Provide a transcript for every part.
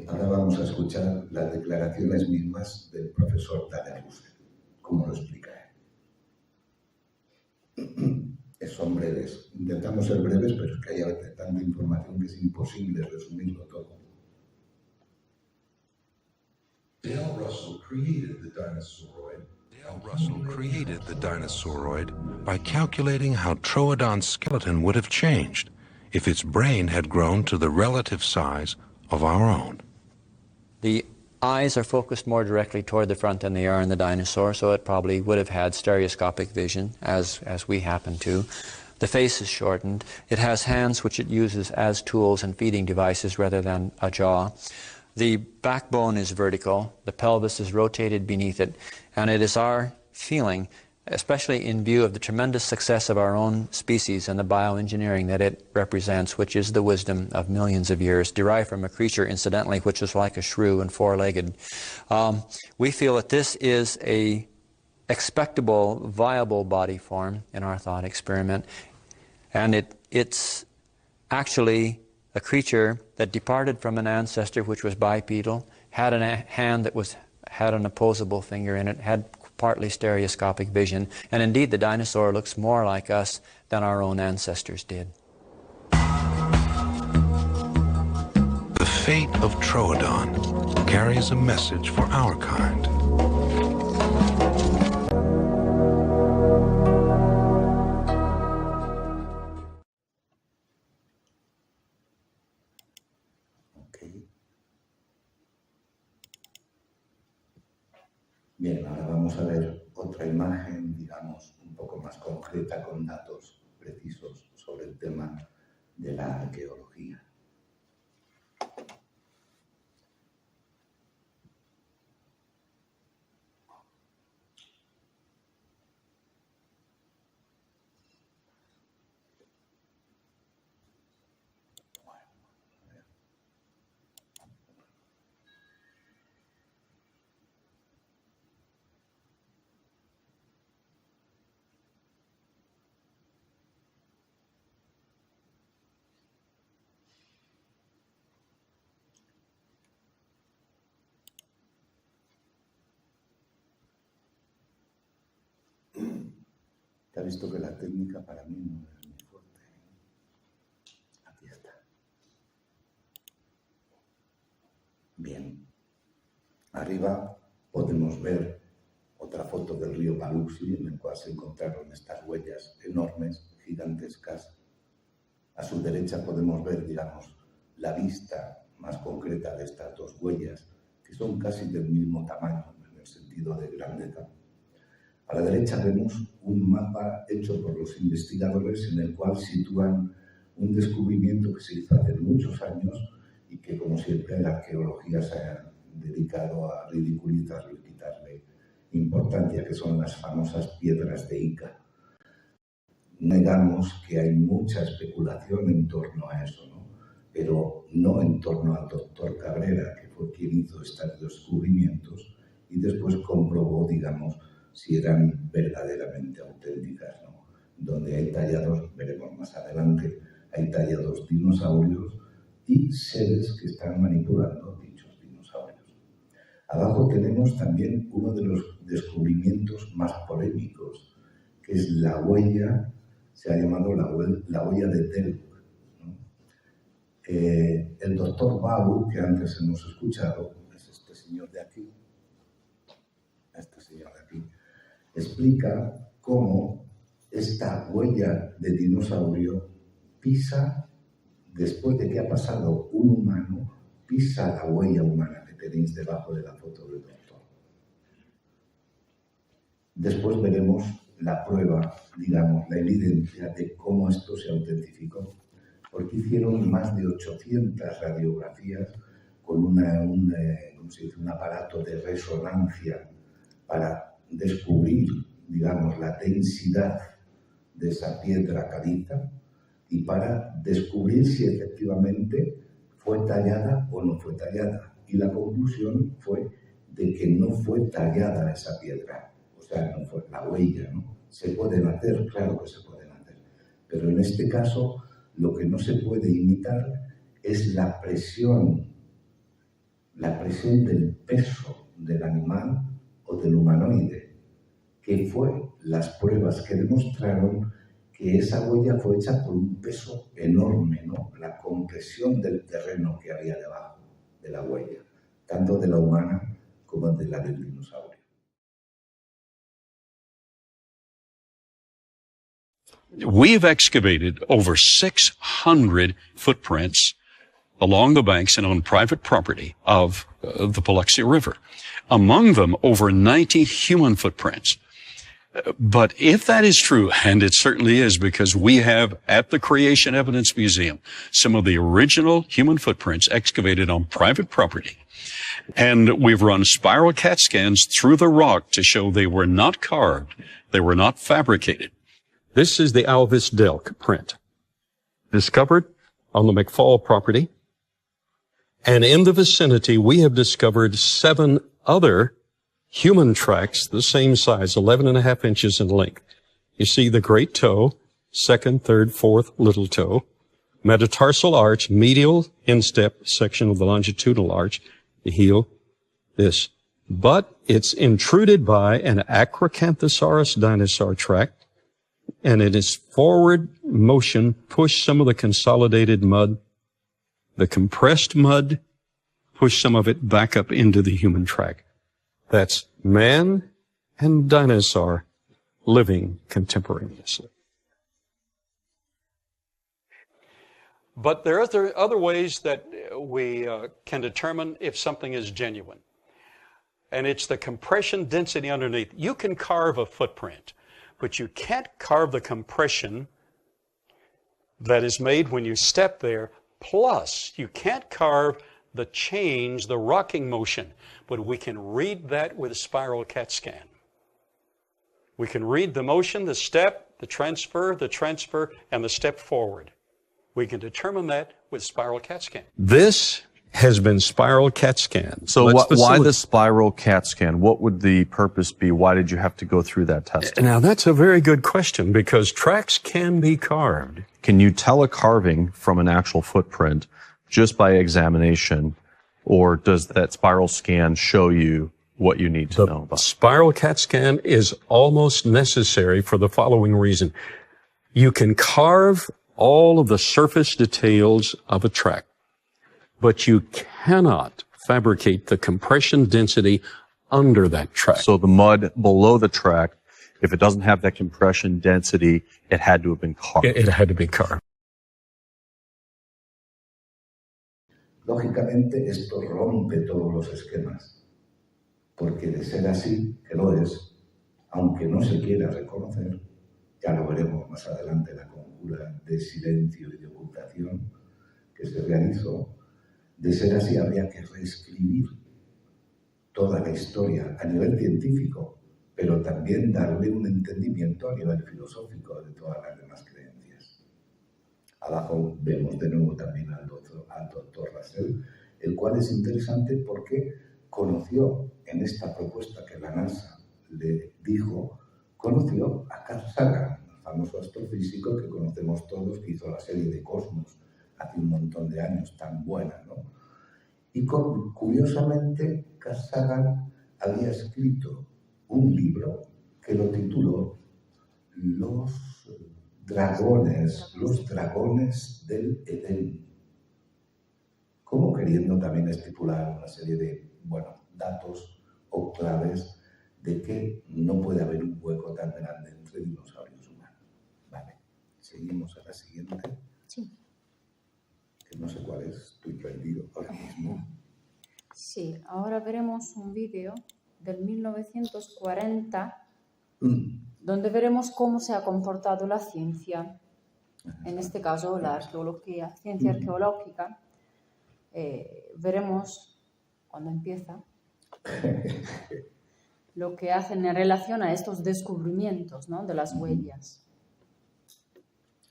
Ahora vamos a escuchar las declaraciones mismas del profesor Daniel Russell, como lo explica él. Son breves. Intentamos ser breves, pero es que hay tanta información que es imposible resumirlo todo. Dale Russell created the Dinosauroid by calculating how Troodon's skeleton would have changed if its brain had grown to the relative size of our own. The eyes are focused more directly toward the front than they are in the dinosaur, so it probably would have had stereoscopic vision, as we happen to. The face is shortened. It has hands which it uses as tools and feeding devices rather than a jaw. The backbone is vertical, the pelvis is rotated beneath it, and it is our feeling, especially in view of the tremendous success of our own species and the bioengineering that it represents, which is the wisdom of millions of years, derived from a creature, incidentally, which was like a shrew and four-legged. We feel that this is a expectable, viable body form in our thought experiment, and it's actually a creature that departed from an ancestor which was bipedal, had a hand that had an opposable finger in it, had partly stereoscopic vision, and indeed the dinosaur looks more like us than our own ancestors did. The fate of Troodon carries a message for our kind. Bien, ahora vamos a ver otra imagen, digamos, un poco más concreta, con datos precisos sobre el tema de la arqueología. Te ha visto que la técnica para mí no es muy fuerte. Aquí está. Bien. Arriba podemos ver otra foto del río Paluxy, en el cual se encontraron estas huellas enormes, gigantescas. A su derecha podemos ver, digamos, la vista más concreta de estas dos huellas, que son casi del mismo tamaño, en el sentido de grandeza. A la derecha vemos un mapa hecho por los investigadores en el cual sitúan un descubrimiento que se hizo hace muchos años y que, como siempre, la arqueología se ha dedicado a ridiculizarlo y quitarle importancia, que son las famosas piedras de Ica. Negamos que hay mucha especulación en torno a eso, ¿no? Pero no en torno al doctor Cabrera, que fue quien hizo estos descubrimientos y después comprobó, digamos, si eran verdaderamente auténticas, ¿no? Donde hay tallados, veremos más adelante, hay tallados dinosaurios y seres que están manipulando dichos dinosaurios. Abajo tenemos también uno de los descubrimientos más polémicos, que es la huella, se ha llamado la huella de Delft, ¿no? El doctor Bau, que antes hemos escuchado, es este señor de aquí, explica cómo esta huella de dinosaurio pisa, después de que ha pasado un humano, pisa la huella humana que tenéis debajo de la foto del doctor. Después veremos la prueba, digamos, la evidencia de cómo esto se autentificó, porque hicieron más de 800 radiografías con un aparato de resonancia para descubrir, digamos, la densidad de esa piedra caliza y para descubrir si efectivamente fue tallada o no fue tallada. Y la conclusión fue de que no fue tallada esa piedra, o sea, no fue la huella, ¿no? Se pueden hacer, claro que se pueden hacer, pero en este caso lo que no se puede imitar es la presión la presión del peso del animal o del humanoide, que fue las pruebas que demostraron que esa huella fue hecha por un peso enorme, ¿no? La compresión del terreno que había debajo de la huella, tanto de la humana como de la del dinosaurio. We've excavated over 600 footprints along the banks and on private property of the Biloxi River. Among them, over 90 human footprints. But if that is true, and it certainly is, because we have at the Creation Evidence Museum some of the original human footprints excavated on private property, and we've run spiral CAT scans through the rock to show they were not carved, they were not fabricated. This is the Alvis Delk print, discovered on the McFall property. And in the vicinity, we have discovered 7 other human tracks, the same size, 11.5 inches in length. You see the great toe, second, third, fourth little toe, metatarsal arch, medial instep section of the longitudinal arch, the heel, this. But it's intruded by an Acrocanthosaurus dinosaur track, and in its forward motion pushed some of the consolidated mud, the compressed mud, pushed some of it back up into the human track. That's man and dinosaur living contemporaneously. But there are other ways that we can determine if something is genuine. And it's the compression density underneath. You can carve a footprint, but you can't carve the compression that is made when you step there. Plus, you can't carve the change, the rocking motion, but we can read that with a spiral CAT scan. We can read the motion, the step, the transfer, and the step forward. We can determine that with spiral CAT scan. This has been spiral CAT scan. So why the spiral CAT scan? What would the purpose be? Why did you have to go through that testing? Now, that's a very good question, because tracks can be carved. Can you tell a carving from an actual footprint just by examination, or does that spiral scan show you what you need to know about? Spiral CAT scan is almost necessary for the following reason. You can carve all of the surface details of a track, but you cannot fabricate the compression density under that track. So the mud below the track, if it doesn't have that compression density, it had to have been carved. It had to be carved. Lógicamente, esto rompe todos los esquemas, porque de ser así, que lo es, aunque no se quiera reconocer, ya lo veremos más adelante, la conjura de silencio y de ocultación que se realizó, de ser así habría que reescribir toda la historia a nivel científico, pero también darle un entendimiento a nivel filosófico de todas las demás creencias. Abajo vemos de nuevo también al doctor Russell, el cual es interesante porque conoció en esta propuesta que la NASA le dijo, conoció a Carl Sagan, el famoso astrofísico que conocemos todos, que hizo la serie de Cosmos hace un montón de años, tan buena, ¿no? Y curiosamente, Carl Sagan había escrito un libro que lo tituló Los dragones del Edén, como queriendo también estipular una serie de, datos o claves de que no puede haber un hueco tan grande entre dinosaurios humanos. Vale, seguimos a la siguiente. Sí. Que no sé cuál es, estoy perdido ahora mismo. Sí, ahora veremos un vídeo del 1940 donde veremos cómo se ha comportado la ciencia, en este caso la arqueología, ciencia arqueológica. Veremos cuando empieza lo que hacen en relación a estos descubrimientos, ¿no?, de las huellas.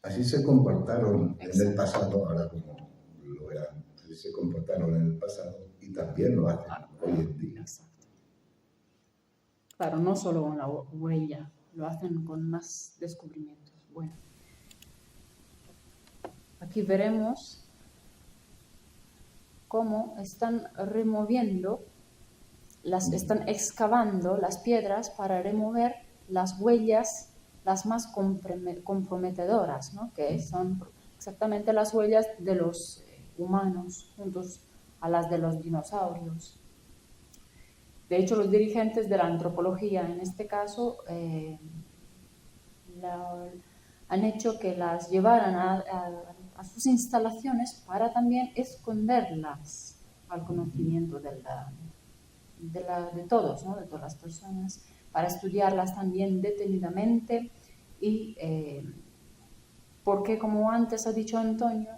Así se comportaron en el pasado, ahora como lo verán, así se comportaron en el pasado y también lo hacen hoy en día. Exacto. Claro, no solo con la huella, lo hacen con más descubrimientos. Bueno, aquí veremos cómo están removiendo, están excavando las piedras para remover las huellas las más comprometedoras, ¿no? Que son exactamente las huellas de los humanos juntos a las de los dinosaurios. De hecho, los dirigentes de la antropología, en este caso, han hecho que las llevaran a sus instalaciones para también esconderlas al conocimiento de todos, ¿no? De todas las personas, para estudiarlas también detenidamente y porque, como antes ha dicho Antonio,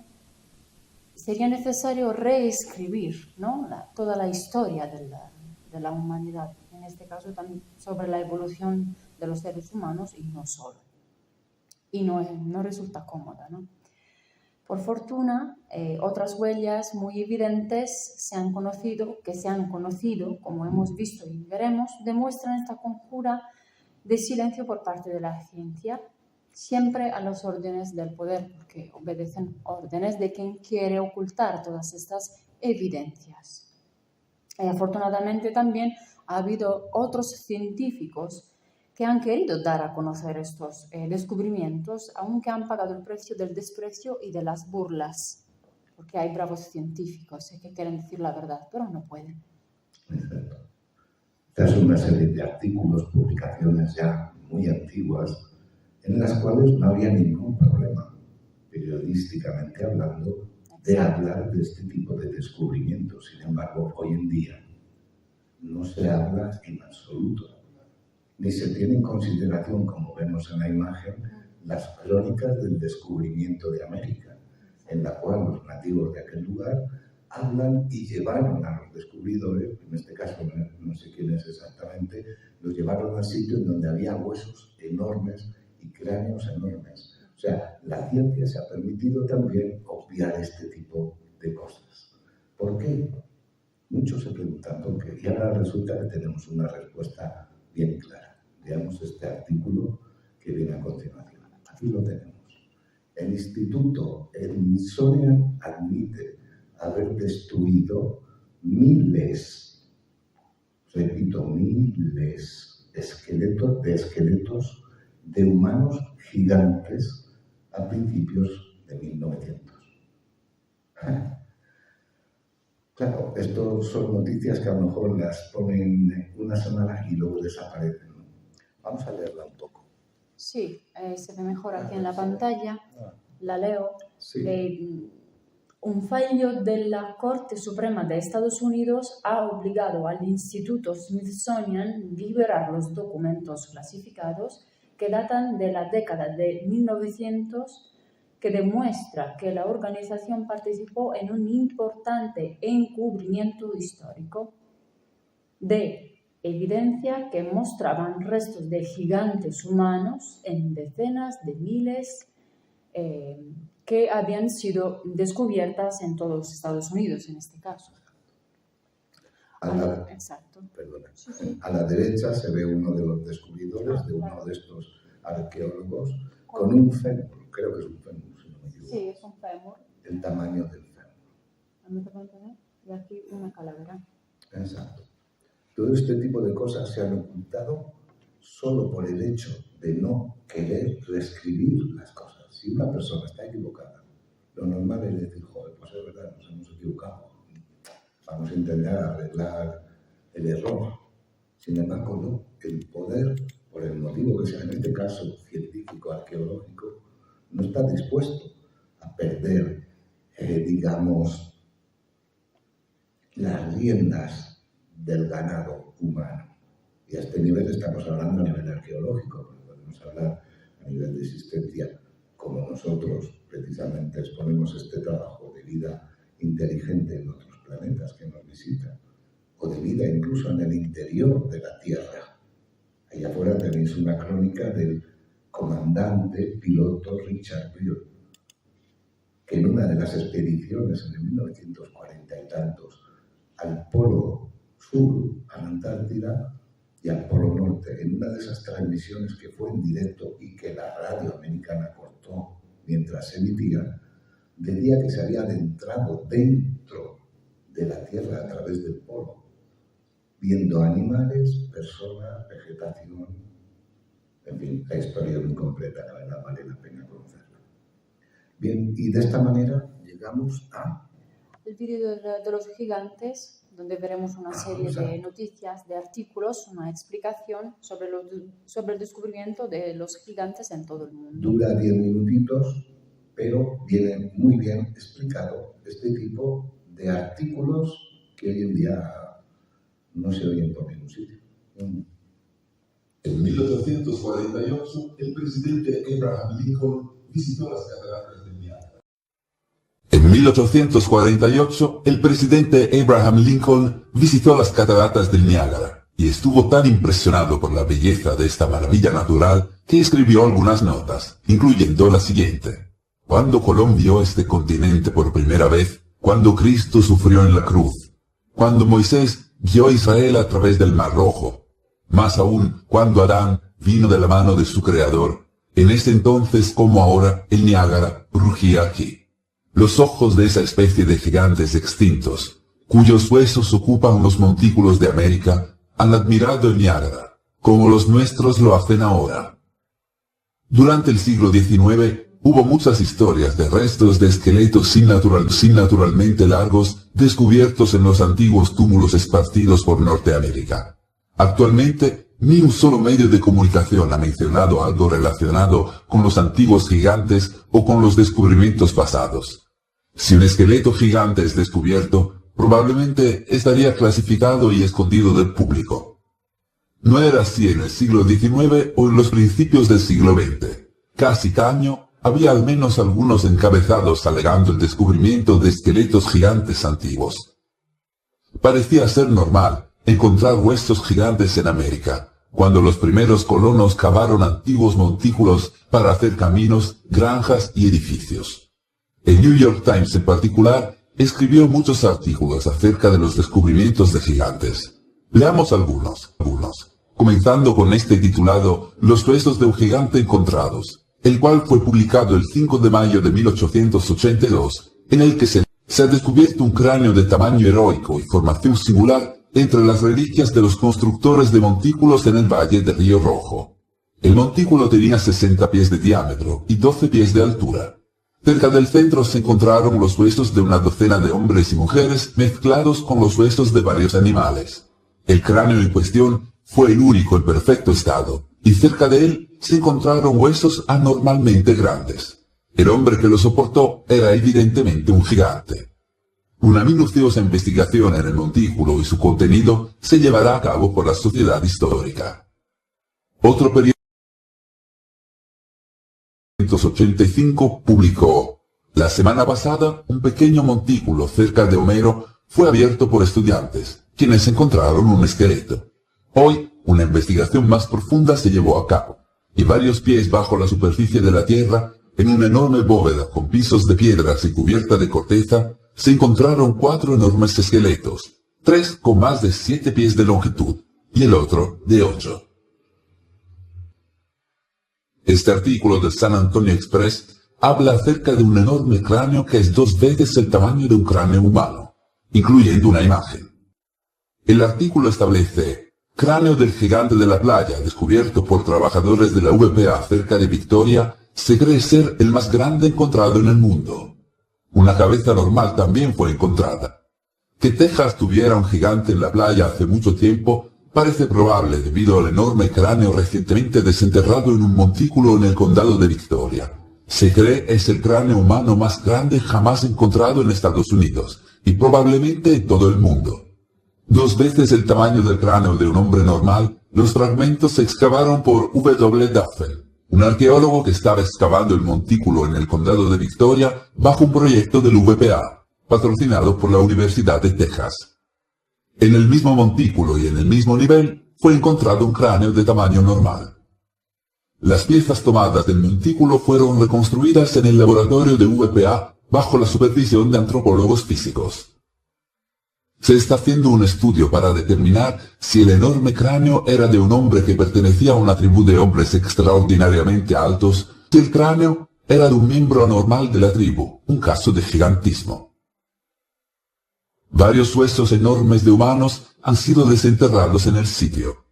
sería necesario reescribir, ¿no? Toda la historia de la humanidad, en este caso también sobre la evolución de los seres humanos y no solo. Y no resulta cómoda, ¿no? Por fortuna, otras huellas muy evidentes que se han conocido, como hemos visto y veremos, demuestran esta conjura de silencio por parte de la ciencia, siempre a las órdenes del poder, porque obedecen órdenes de quien quiere ocultar todas estas evidencias. Y afortunadamente también ha habido otros científicos que han querido dar a conocer estos descubrimientos, aunque han pagado el precio del desprecio y de las burlas, porque hay bravos científicos que quieren decir la verdad, pero no pueden. Exacto. Esta es una serie de artículos, publicaciones ya muy antiguas, en las cuales no había ningún problema, periodísticamente hablando, de hablar de este tipo de descubrimientos. Sin embargo, hoy en día no se habla en absoluto, ni se tiene en consideración, como vemos en la imagen, las crónicas del descubrimiento de América, en la cual los nativos de aquel lugar hablan y llevaron a los descubridores, en este caso no sé quién es exactamente, los llevaron al sitio en donde había huesos enormes y cráneos enormes. O sea, la ciencia se ha permitido también obviar este tipo de cosas. ¿Por qué? Muchos se preguntan por qué, y ahora resulta que tenemos una respuesta bien clara. Veamos este artículo que viene a continuación. Aquí lo tenemos. El Instituto Smithsonian admite haber destruido miles, repito, miles de esqueletos de humanos gigantes a principios de 1900. Claro, esto son noticias que a lo mejor las ponen una semana y luego desaparecen. Vamos a leerla un poco. Sí, se ve mejor aquí en la pantalla. La leo. Sí. Un fallo de la Corte Suprema de Estados Unidos ha obligado al Instituto Smithsonian a liberar los documentos clasificados que datan de la década de 1900, que demuestra que la organización participó en un importante encubrimiento histórico de evidencia que mostraban restos de gigantes humanos en decenas de miles que habían sido descubiertas en todos los Estados Unidos, en este caso. Exacto. Perdona. Sí. A la derecha se ve uno de los descubridores, de uno de estos arqueólogos, con un fémur, creo que es un fémur, si no me equivoco. Sí, es un fémur. El tamaño del fémur. Y aquí una calavera. Exacto. Todo este tipo de cosas se han ocultado solo por el hecho de no querer reescribir las cosas. Si una persona está equivocada, lo normal es decir, joder, pues es verdad, nos hemos equivocado. Vamos a intentar arreglar el error. Sin embargo, no. El poder, por el motivo que sea, en este caso científico, arqueológico, no está dispuesto a perder, digamos, las riendas del ganado humano. Y a este nivel estamos hablando a nivel arqueológico, pero podemos hablar a nivel de existencia, como nosotros precisamente exponemos este trabajo de vida inteligente en otros planetas que nos visitan, o de vida incluso en el interior de la Tierra. Allá afuera tenéis una crónica del comandante piloto Richard Beale, que en una de las expediciones en el 1940 y tantos al Polo Sur, a la Antártida, y al Polo Norte, en una de esas transmisiones que fue en directo y que la radio americana cortó mientras se emitía, decía que se había adentrado dentro de la Tierra a través del polo, viendo animales, personas, vegetación, en fin, la historia es muy completa, la verdad vale la pena conocerla. Bien, y de esta manera llegamos a... El vídeo de los gigantes, donde veremos una serie de noticias, de artículos, una explicación sobre el descubrimiento de los gigantes en todo el mundo. Dura 10 minutitos, pero viene muy bien explicado este tipo de artículos que hoy en día no se oyen por ningún sitio. En 1848, el presidente Abraham Lincoln visitó las cataratas del Niágara. En 1848, el presidente Abraham Lincoln visitó las cataratas del Niágara y estuvo tan impresionado por la belleza de esta maravilla natural que escribió algunas notas, incluyendo la siguiente. Cuando Colón vio este continente por primera vez, cuando Cristo sufrió en la cruz, cuando Moisés guió a Israel a través del Mar Rojo, más aún cuando Adán vino de la mano de su Creador, en ese entonces como ahora el Niágara rugía aquí. Los ojos de esa especie de gigantes extintos, cuyos huesos ocupan los montículos de América, han admirado el Niágara, como los nuestros lo hacen ahora. Durante el siglo XIX, hubo muchas historias de restos de esqueletos sin naturalmente largos descubiertos en los antiguos túmulos esparcidos por Norteamérica. Actualmente, ni un solo medio de comunicación ha mencionado algo relacionado con los antiguos gigantes o con los descubrimientos pasados. Si un esqueleto gigante es descubierto, probablemente estaría clasificado y escondido del público. No era así en el siglo XIX o en los principios del siglo XX. Casi cada año había al menos algunos encabezados alegando el descubrimiento de esqueletos gigantes antiguos. Parecía ser normal encontrar huesos gigantes en América, cuando los primeros colonos cavaron antiguos montículos para hacer caminos, granjas y edificios. El New York Times en particular escribió muchos artículos acerca de los descubrimientos de gigantes. Leamos algunos, comenzando con este titulado Los huesos de un gigante encontrados, el cual fue publicado el 5 de mayo de 1882, en el que se ha descubierto un cráneo de tamaño heroico y formación singular entre las reliquias de los constructores de montículos en el valle del Río Rojo. El montículo tenía 60 pies de diámetro y 12 pies de altura. Cerca del centro se encontraron los huesos de una docena de hombres y mujeres mezclados con los huesos de varios animales. El cráneo en cuestión fue el único en perfecto estado, y cerca de él se encontraron huesos anormalmente grandes. El hombre que lo soportó era evidentemente un gigante. Una minuciosa investigación en el montículo y su contenido se llevará a cabo por la Sociedad Histórica. Otro periódico 1985 publicó: la semana pasada, un pequeño montículo cerca de Homero fue abierto por estudiantes, quienes encontraron un esqueleto. Hoy, una investigación más profunda se llevó a cabo, y varios pies bajo la superficie de la Tierra, en una enorme bóveda con pisos de piedras y cubierta de corteza, se encontraron 4 enormes esqueletos, 3 con más de 7 pies de longitud, y el otro de 8. Este artículo del San Antonio Express habla acerca de un enorme cráneo que es 2 veces el tamaño de un cráneo humano, incluyendo una imagen. El artículo establece: cráneo del gigante de la playa, descubierto por trabajadores de la VPA cerca de Victoria, se cree ser el más grande encontrado en el mundo. Una cabeza normal también fue encontrada. Que Texas tuviera un gigante en la playa hace mucho tiempo parece probable debido al enorme cráneo recientemente desenterrado en un montículo en el condado de Victoria. Se cree es el cráneo humano más grande jamás encontrado en Estados Unidos, y probablemente en todo el mundo. 2 veces el tamaño del cráneo de un hombre normal, los fragmentos se excavaron por W. Duffel, un arqueólogo que estaba excavando el montículo en el condado de Victoria bajo un proyecto del VPA, patrocinado por la Universidad de Texas. En el mismo montículo y en el mismo nivel fue encontrado un cráneo de tamaño normal. Las piezas tomadas del montículo fueron reconstruidas en el laboratorio de VPA bajo la supervisión de antropólogos físicos. Se está haciendo un estudio para determinar si el enorme cráneo era de un hombre que pertenecía a una tribu de hombres extraordinariamente altos, si el cráneo era de un miembro anormal de la tribu, un caso de gigantismo. Varios huesos enormes de humanos han sido desenterrados en el sitio.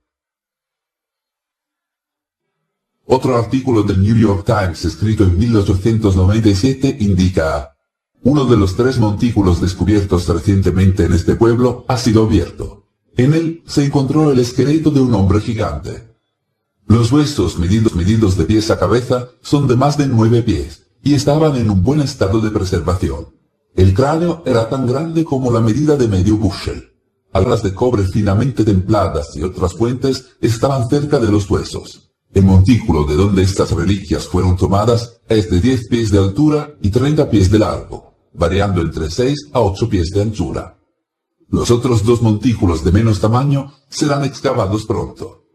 Otro artículo del New York Times escrito en 1897 indica: uno de los 3 montículos descubiertos recientemente en este pueblo ha sido abierto. En él se encontró el esqueleto de un hombre gigante. Los huesos medidos de pies a cabeza son de más de 9 pies, y estaban en un buen estado de preservación. El cráneo era tan grande como la medida de medio bushel. Alas de cobre finamente templadas y otras fuentes estaban cerca de los huesos. El montículo de donde estas reliquias fueron tomadas es de 10 pies de altura y 30 pies de largo, variando entre 6 a 8 pies de anchura. Los otros 2 montículos de menos tamaño serán excavados pronto.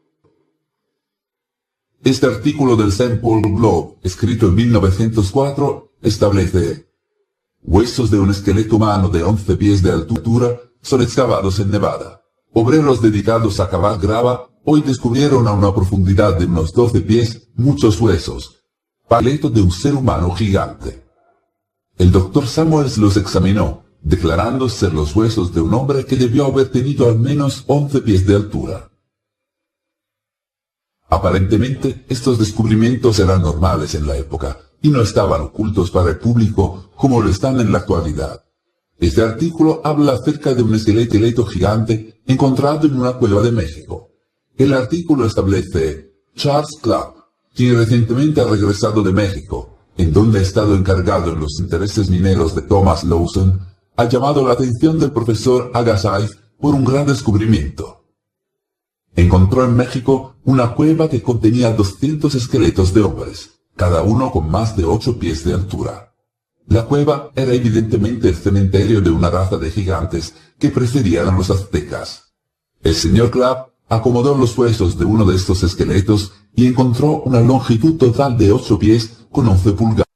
Este artículo del St. Paul Globe, escrito en 1904, establece: huesos de un esqueleto humano de 11 pies de altura son excavados en Nevada. Obreros dedicados a cavar grava hoy descubrieron a una profundidad de unos 12 pies muchos huesos, esqueleto de un ser humano gigante. El doctor Samuels los examinó, declarando ser los huesos de un hombre que debió haber tenido al menos 11 pies de altura. Aparentemente, estos descubrimientos eran normales en la época, y no estaban ocultos para el público como lo están en la actualidad. Este artículo habla acerca de un esqueleto gigante encontrado en una cueva de México. El artículo establece: Charles Clapp, quien recientemente ha regresado de México, en donde ha estado encargado en los intereses mineros de Thomas Lawson, ha llamado la atención del profesor Agassiz por un gran descubrimiento. Encontró en México una cueva que contenía 200 esqueletos de hombres, cada uno con más de 8 pies de altura. La cueva era evidentemente el cementerio de una raza de gigantes que precedían a los aztecas. El señor Clapp acomodó los huesos de uno de estos esqueletos y encontró una longitud total de 8 pies con 11 pulgadas.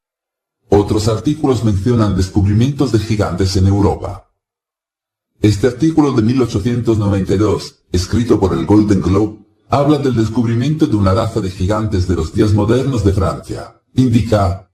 Otros artículos mencionan descubrimientos de gigantes en Europa. Este artículo de 1892, escrito por el Golden Globe, habla del descubrimiento de una raza de gigantes de los días modernos de Francia. Indica: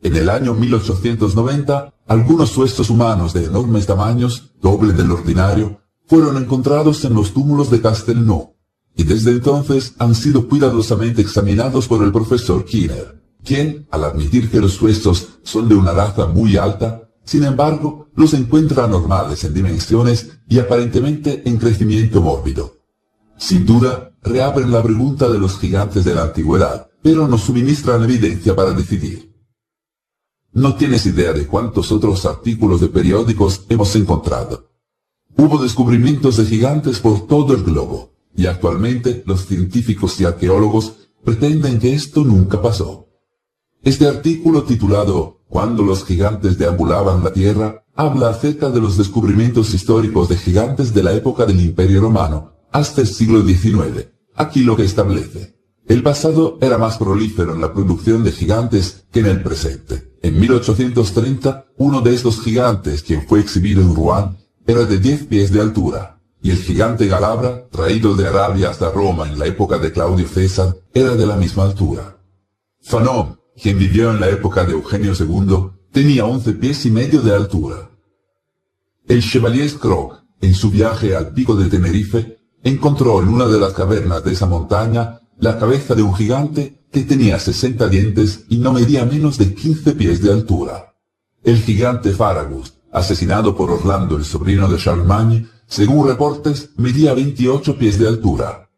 en el año 1890, algunos huesos humanos de enormes tamaños, doble del ordinario, fueron encontrados en los túmulos de Castelnau, y desde entonces han sido cuidadosamente examinados por el profesor Kinner, quien, al admitir que los huesos son de una raza muy alta, sin embargo, los encuentra anormales en dimensiones y aparentemente en crecimiento mórbido. Sin duda, reabren la pregunta de los gigantes de la antigüedad, pero nos suministran evidencia para decidir. No tienes idea de cuántos otros artículos de periódicos hemos encontrado. Hubo descubrimientos de gigantes por todo el globo, y actualmente los científicos y arqueólogos pretenden que esto nunca pasó. Este artículo titulado «Cuando los gigantes deambulaban la Tierra» habla acerca de los descubrimientos históricos de gigantes de la época del Imperio Romano hasta el siglo XIX. Aquí lo que establece: el pasado era más prolífero en la producción de gigantes que en el presente. En 1830, uno de estos gigantes, quien fue exhibido en Rouen, era de 10 pies de altura, y el gigante Galabra, traído de Arabia hasta Roma en la época de Claudio César, era de la misma altura. Fanon, quien vivió en la época de Eugenio II, tenía 11 pies y medio de altura. El Chevalier Scroc, en su viaje al pico de Tenerife, encontró en una de las cavernas de esa montaña la cabeza de un gigante que tenía 60 dientes y no medía menos de 15 pies de altura. El gigante Farragut, asesinado por Orlando, el sobrino de Charlemagne, según reportes, medía 28 pies de altura.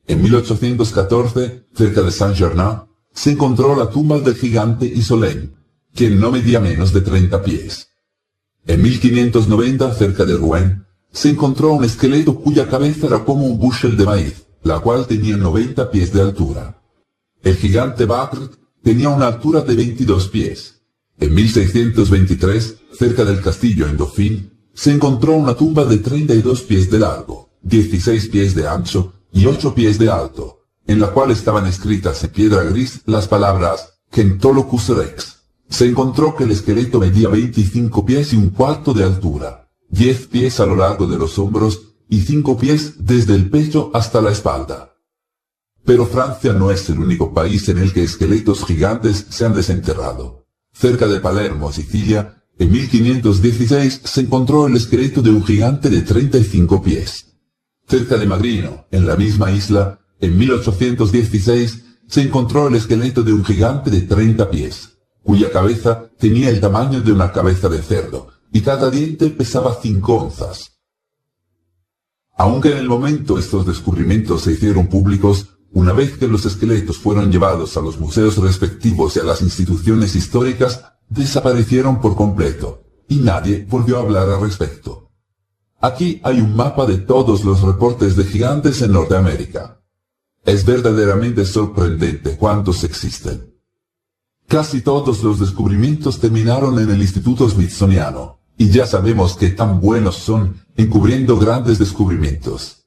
En 1814, cerca de Saint-Germain, se encontró la tumba del gigante Isolén, quien no medía menos de 30 pies. En 1590, cerca de Rouen, se encontró un esqueleto cuya cabeza era como un bushel de maíz, la cual tenía 90 pies de altura. El gigante Bacrt tenía una altura de 22 pies. En 1623, cerca del castillo en Dauphin, se encontró una tumba de 32 pies de largo, 16 pies de ancho y 8 pies de alto, en la cual estaban escritas en piedra gris las palabras Kentolocus Rex. Se encontró que el esqueleto medía 25 pies y un cuarto de altura, 10 pies a lo largo de los hombros y 5 pies desde el pecho hasta la espalda. Pero Francia no es el único país en el que esqueletos gigantes se han desenterrado. Cerca de Palermo, Sicilia, En 1516 se encontró el esqueleto de un gigante de 35 pies. Cerca de Magrino, en la misma isla, en 1816 se encontró el esqueleto de un gigante de 30 pies, cuya cabeza tenía el tamaño de una cabeza de cerdo, y cada diente pesaba 5 onzas. Aunque en el momento estos descubrimientos se hicieron públicos, una vez que los esqueletos fueron llevados a los museos respectivos y a las instituciones históricas, desaparecieron por completo, y nadie volvió a hablar al respecto. Aquí hay un mapa de todos los reportes de gigantes en Norteamérica. Es verdaderamente sorprendente cuántos existen. Casi todos los descubrimientos terminaron en el Instituto Smithsoniano, y ya sabemos que tan buenos son encubriendo grandes descubrimientos.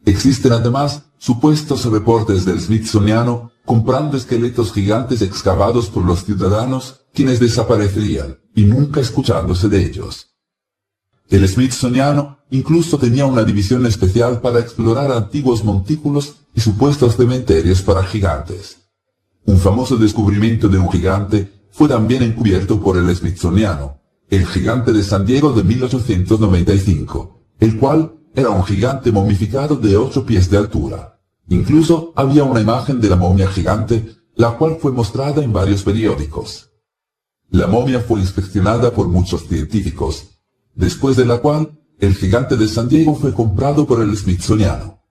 Existen además supuestos reportes del Smithsoniano comprando esqueletos gigantes excavados por los ciudadanos, quienes desaparecerían, y nunca escuchándose de ellos. El Smithsoniano incluso tenía una división especial para explorar antiguos montículos y supuestos cementerios para gigantes. Un famoso descubrimiento de un gigante fue también encubierto por el Smithsoniano, el gigante de San Diego de 1895, el cual era un gigante momificado de 8 pies de altura. Incluso había una imagen de la momia gigante, la cual fue mostrada en varios periódicos. La momia fue inspeccionada por muchos científicos, después de la cual el gigante de San Diego fue comprado por el Smithsoniano.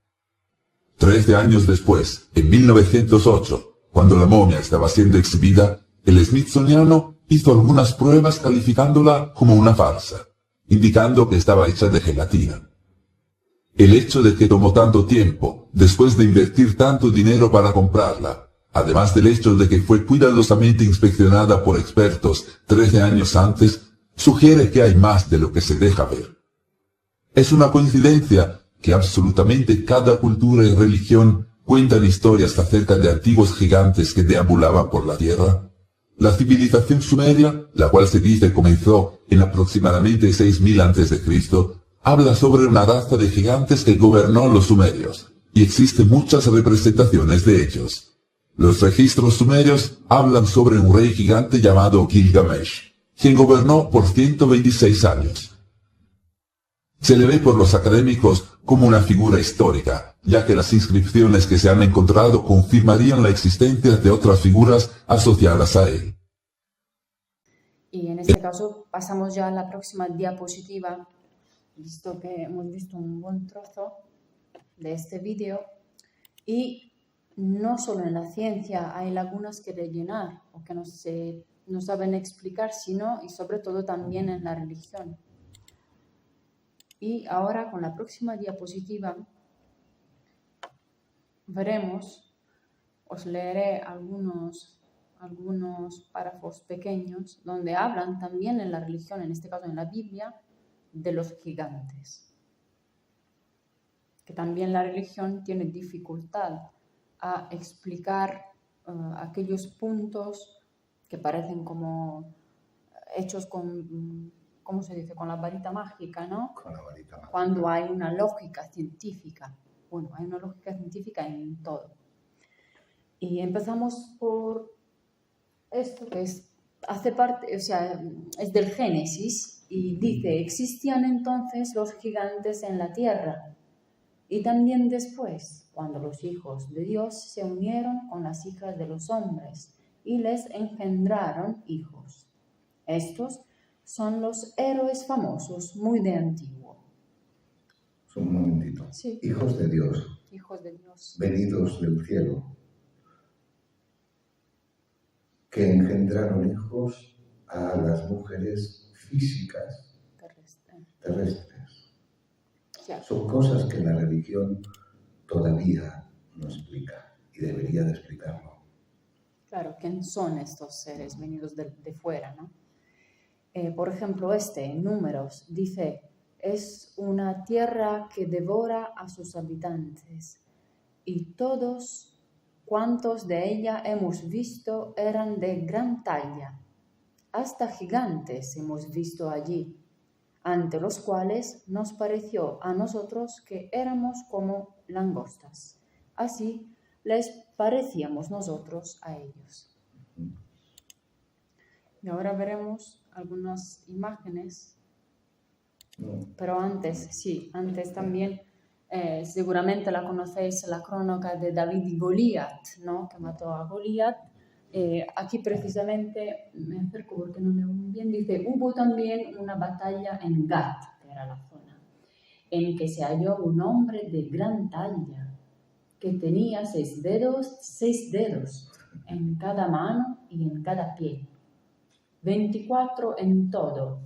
13 años después, en 1908, cuando la momia estaba siendo exhibida, el Smithsoniano hizo algunas pruebas calificándola como una farsa, indicando que estaba hecha de gelatina. El hecho de que tomó tanto tiempo, después de invertir tanto dinero para comprarla, además del hecho de que fue cuidadosamente inspeccionada por expertos 13 años antes, sugiere que hay más de lo que se deja ver. Es una coincidencia que absolutamente cada cultura y religión cuentan historias acerca de antiguos gigantes que deambulaban por la tierra. La civilización sumeria, la cual se dice comenzó en aproximadamente 6000 a.C., habla sobre una raza de gigantes que gobernó los sumerios, y existen muchas representaciones de ellos. Los registros sumerios hablan sobre un rey gigante llamado Gilgamesh, quien gobernó por 126 años. Se le ve por los académicos como una figura histórica, ya que las inscripciones que se han encontrado confirmarían la existencia de otras figuras asociadas a él. Y en este caso pasamos ya a la próxima diapositiva, visto que hemos visto un buen trozo de este vídeo. Y no solo en la ciencia hay lagunas que rellenar o que no saben explicar, sino y sobre todo también en la religión. Y ahora con la próxima diapositiva veremos, os leeré algunos párrafos pequeños donde hablan también en la religión, en este caso en la Biblia, de los gigantes. Que también la religión tiene dificultad a explicar aquellos puntos que parecen como hechos con, ¿cómo se dice?, con la varita mágica, ¿no? Con la varita mágica. Cuando hay una lógica científica. Bueno, hay una lógica científica en todo. Y empezamos por esto que hace parte, o sea, es del Génesis, y dice: existían entonces los gigantes en la tierra, y también después, cuando los hijos de Dios se unieron con las hijas de los hombres, y les engendraron hijos. Estos son los héroes famosos muy de antiguo. Un momentito. Sí. Hijos de Dios. Hijos de Dios. Venidos del cielo, que engendraron hijos a las mujeres físicas terrestres. Claro. Son cosas que la religión todavía no explica y debería de explicarlo. Claro, ¿quién son estos seres venidos de fuera, no? Por ejemplo, en Números dice: es una tierra que devora a sus habitantes, y todos cuantos de ella hemos visto eran de gran talla. Hasta gigantes hemos visto allí, ante los cuales nos pareció a nosotros que éramos como langostas. Así les parecíamos nosotros a ellos. Y ahora veremos algunas imágenes, No. pero antes, sí, antes también, seguramente la conocéis, la crónica de David y Goliat, ¿no? Que mató a Goliat. Aquí precisamente, me acerco porque no leo muy bien, dice, hubo también una batalla en Gat, que era la zona, en que se halló un hombre de gran talla, que tenía 6 dedos en cada mano y en cada pie, 24 en todo,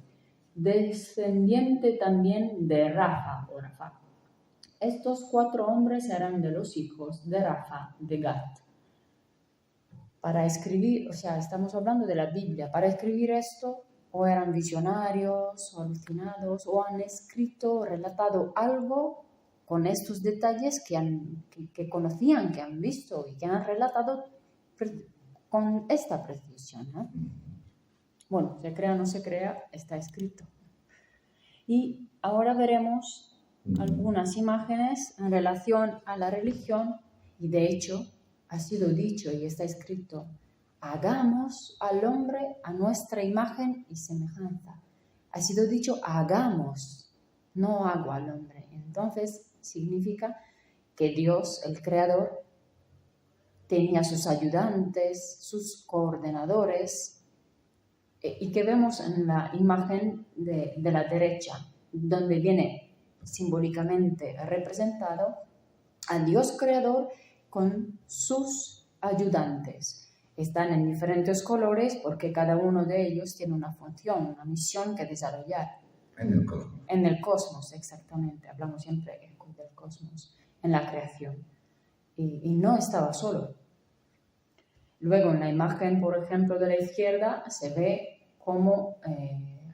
descendiente también de Rafa o Rafa. Estos 4 hombres eran de los hijos de Rafa de Gat. Para escribir, o sea, estamos hablando de la Biblia, para escribir esto, o eran visionarios, o alucinados, o han escrito, relatado algo con estos detalles que conocían, que han visto y que han relatado con esta precisión, ¿no? Bueno, se crea o no se crea, está escrito. Y ahora veremos algunas imágenes en relación a la religión, y de hecho ha sido dicho y está escrito, hagamos al hombre a nuestra imagen y semejanza. Ha sido dicho hagamos, no hago al hombre. Entonces significa que Dios, el Creador, tenía sus ayudantes, sus coordinadores, y que vemos en la imagen de la derecha, donde viene simbólicamente representado a Dios Creador con sus ayudantes. Están en diferentes colores porque cada uno de ellos tiene una función, una misión que desarrollar. En el cosmos. En el cosmos, exactamente. Hablamos siempre del cosmos, en la creación. Y no estaba solo. Luego, en la imagen, por ejemplo, de la izquierda, se ve cómo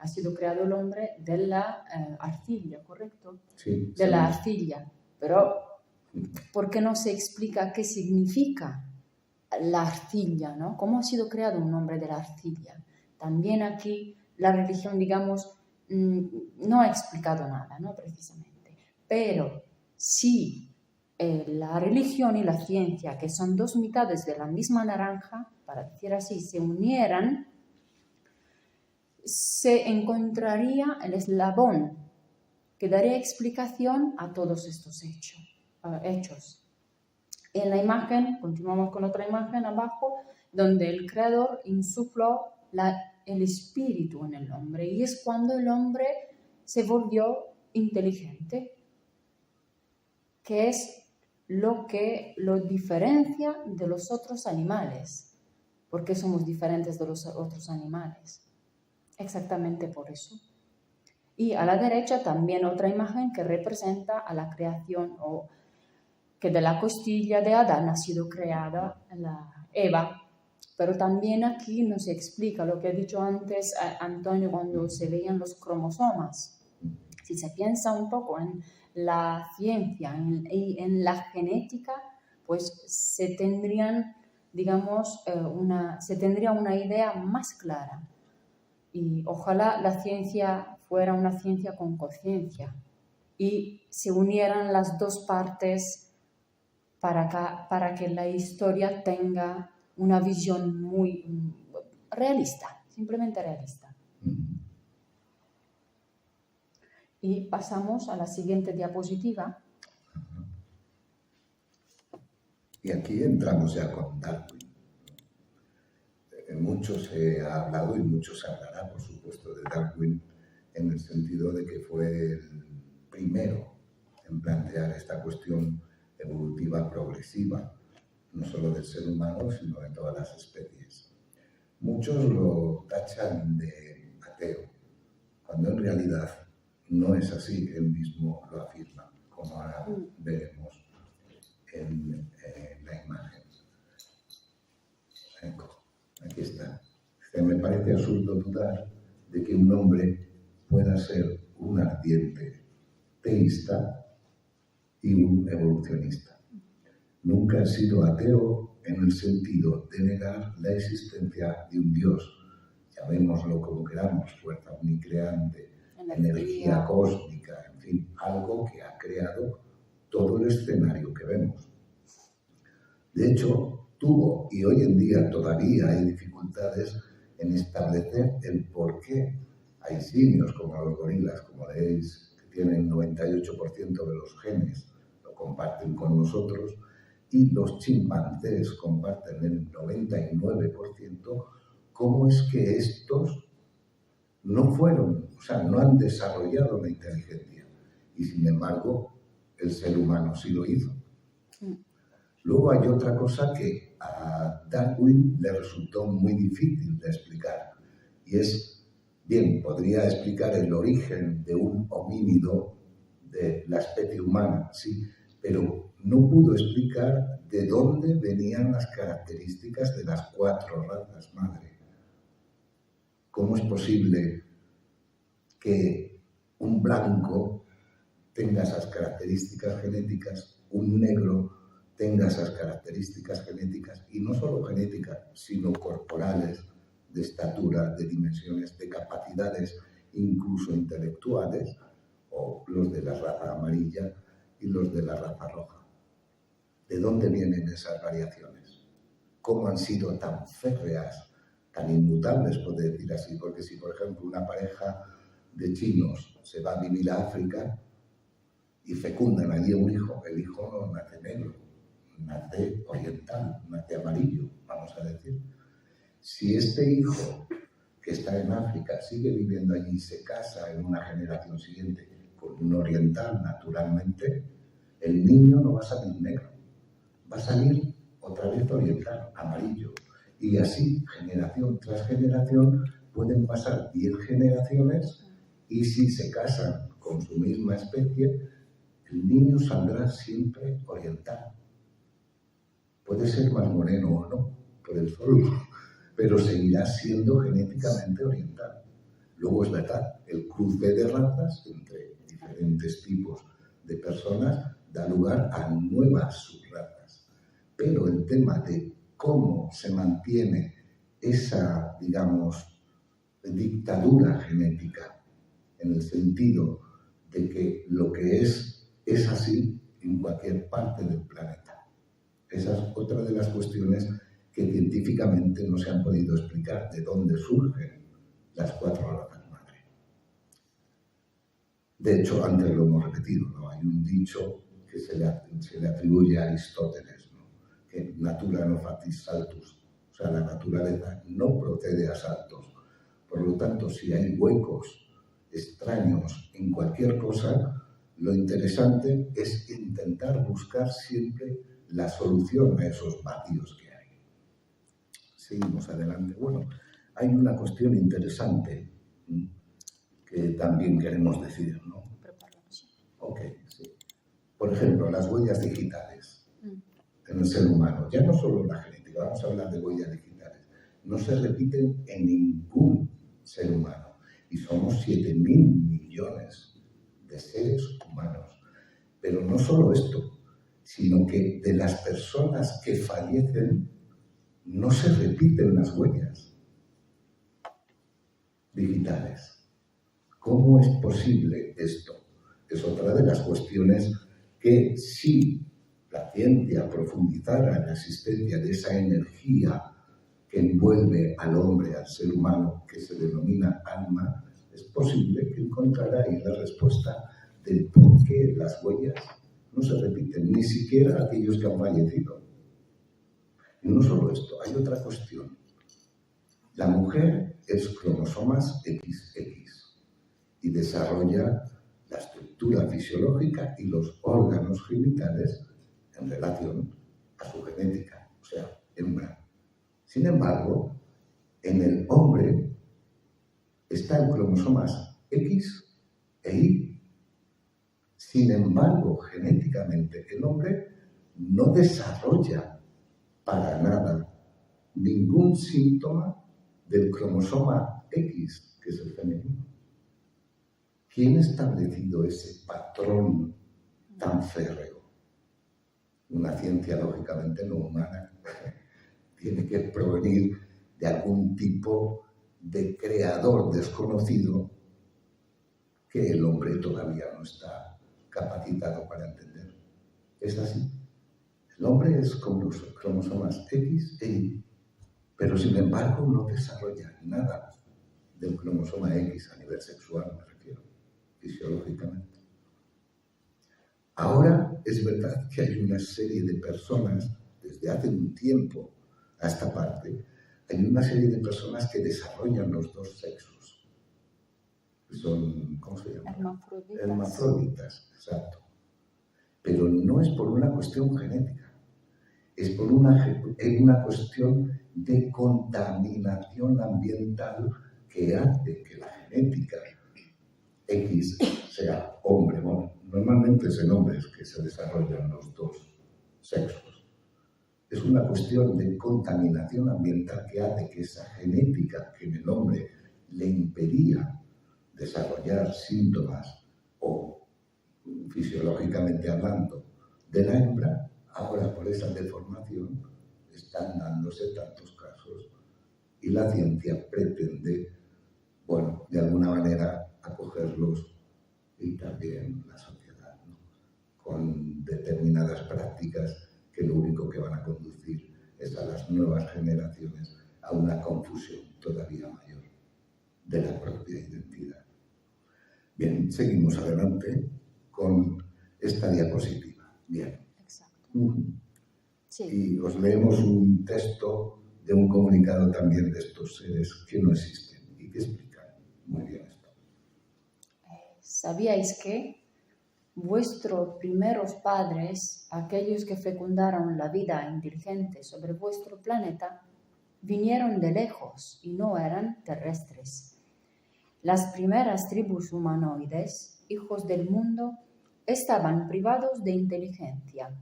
ha sido creado el hombre de la arcilla, ¿correcto? Sí. De la arcilla. Pero, ¿por qué no se explica qué significa la arcilla, ¿no? ¿Cómo ha sido creado un hombre de la arcilla? También aquí la religión, digamos, no ha explicado nada, ¿no? Precisamente. Pero si la religión y la ciencia, que son 2 mitades de la misma naranja, para decir así, se unieran, se encontraría el eslabón que daría explicación a todos estos hechos. En la imagen, continuamos con otra imagen abajo, donde el Creador insufló el espíritu en el hombre, y es cuando el hombre se volvió inteligente, que es lo que lo diferencia de los otros animales. ¿Por qué somos diferentes de los otros animales? Exactamente por eso. Y a la derecha también otra imagen que representa a la creación, o que de la costilla de Adán ha sido creada la Eva. Pero también aquí nos explica lo que ha dicho antes Antonio cuando se veían los cromosomas. Si se piensa un poco en la ciencia y en la genética, pues se tendría una idea más clara. Y ojalá la ciencia fuera una ciencia con conciencia y se unieran las 2 partes para que la historia tenga una visión muy realista, simplemente realista. Y pasamos a la siguiente diapositiva. Y aquí entramos ya con Darwin. Mucho se ha hablado y mucho se hablará, por supuesto, de Darwin, en el sentido de que fue el primero en plantear esta cuestión evolutiva progresiva, no solo del ser humano, sino de todas las especies. Muchos lo tachan de ateo, cuando en realidad no es así, él mismo lo afirma, como ahora veremos en la imagen. Aquí está. Me parece absurdo dudar de que un hombre pueda ser un ardiente teísta y un evolucionista. Nunca he sido ateo en el sentido de negar la existencia de un Dios, llamémoslo como queramos, fuerza unicreante, energía cósmica, en fin, algo que ha creado todo el escenario que vemos. De hecho, tuvo y hoy en día todavía hay dificultades en establecer el por qué hay simios como los gorilas, como leéis, que tienen 98% de los genes, lo comparten con nosotros, y los chimpancés comparten el 99%, ¿cómo es que estos no no han desarrollado la inteligencia? Y sin embargo, el ser humano sí lo hizo. Luego hay otra cosa que a Darwin le resultó muy difícil de explicar, y es, bien, podría explicar el origen de un homínido de la especie humana, sí, pero no pudo explicar de dónde venían las características de las 4 razas madre. ¿Cómo es posible que un blanco tenga esas características genéticas, un negro tenga esas características genéticas, y no solo genéticas, sino corporales, de estatura, de dimensiones, de capacidades, incluso intelectuales, o los de la raza amarilla y los de la raza roja? ¿De dónde vienen esas variaciones? ¿Cómo han sido tan férreas, tan inmutables, por decir así? Porque si, por ejemplo, una pareja de chinos se va a vivir a África y fecundan allí un hijo, el hijo no nace negro, nace oriental, nace amarillo, vamos a decir. Si este hijo que está en África sigue viviendo allí y se casa en una generación siguiente con un oriental, naturalmente, el niño no va a salir negro, va a salir otra vez oriental, amarillo. Y así, generación tras generación, pueden pasar 10 generaciones, y si se casan con su misma especie, el niño saldrá siempre oriental. Puede ser más moreno o no, por el sol, pero seguirá siendo genéticamente oriental. Luego es verdad, el cruce de razas entre diferentes tipos de personas da lugar a nuevas subrazas. Pero el tema de cómo se mantiene esa, digamos, dictadura genética, en el sentido de que lo que es así en cualquier parte del planeta. Esa es otra de las cuestiones que científicamente no se han podido explicar, de dónde surgen las 4 razas madre. De hecho, antes lo hemos repetido, ¿no? Hay un dicho que se le atribuye a Aristóteles, ¿no? Que natura no facis saltus, o sea, la naturaleza no procede a saltos. Por lo tanto, si hay huecos extraños en cualquier cosa, lo interesante es intentar buscar siempre la solución a esos vacíos que hay. Seguimos adelante. Bueno, hay una cuestión interesante que también queremos decir, ¿no? Ok, sí. Por ejemplo, las huellas digitales en el ser humano. Ya no solo la genética, vamos a hablar de huellas digitales. No se repiten en ningún ser humano. Y somos 7.000 millones de seres humanos. Pero no solo esto, sino que de las personas que fallecen no se repiten las huellas digitales. ¿Cómo es posible esto? Es otra de las cuestiones que, si la ciencia profundizara en la existencia de esa energía que envuelve al hombre, al ser humano, que se denomina alma, es posible que encontrara ahí la respuesta del por qué las huellas no se repiten, ni siquiera aquellos que han fallecido. Y no solo esto, hay otra cuestión. La mujer es cromosomas XX y desarrolla la estructura fisiológica y los órganos genitales en relación a su genética, o sea, hembra. Sin embargo, en el hombre están cromosomas X e Y. Sin embargo, genéticamente, el hombre no desarrolla para nada ningún síntoma del cromosoma X, que es el femenino. ¿Quién ha establecido ese patrón tan férreo? Una ciencia lógicamente no humana. Tiene que provenir de algún tipo de creador desconocido que el hombre todavía no está capacitado para entender. Es así. El hombre es con los cromosomas X e Y, pero sin embargo no desarrolla nada del cromosoma X a nivel sexual, me refiero, fisiológicamente. Ahora es verdad que hay una serie de personas, desde hace un tiempo a esta parte, hay una serie de personas que desarrollan los dos sexos. Son, ¿cómo se llama? Hermafroditas. Hermafroditas, exacto. Pero no es por una cuestión genética, es por una cuestión de contaminación ambiental que hace que la genética X sea hombre. Bueno, normalmente es en hombres que se desarrollan los dos sexos. Es una cuestión de contaminación ambiental que hace que esa genética que en el hombre le impedía desarrollar síntomas o fisiológicamente hablando de la hembra, ahora por esa deformación están dándose tantos casos y la ciencia pretende, bueno, de alguna manera acogerlos y también la sociedad, ¿no? Con determinadas prácticas que lo único que van a conducir es a las nuevas generaciones a una confusión todavía mayor de la propia identidad. Bien, seguimos adelante con esta diapositiva. Bien. Exacto. Sí. Y os leemos un texto de un comunicado también de estos seres que no existen y que explican muy bien esto. ¿Sabíais que vuestros primeros padres, aquellos que fecundaron la vida inteligente sobre vuestro planeta, vinieron de lejos y no eran terrestres? Las primeras tribus humanoides, hijos del mundo, estaban privados de inteligencia,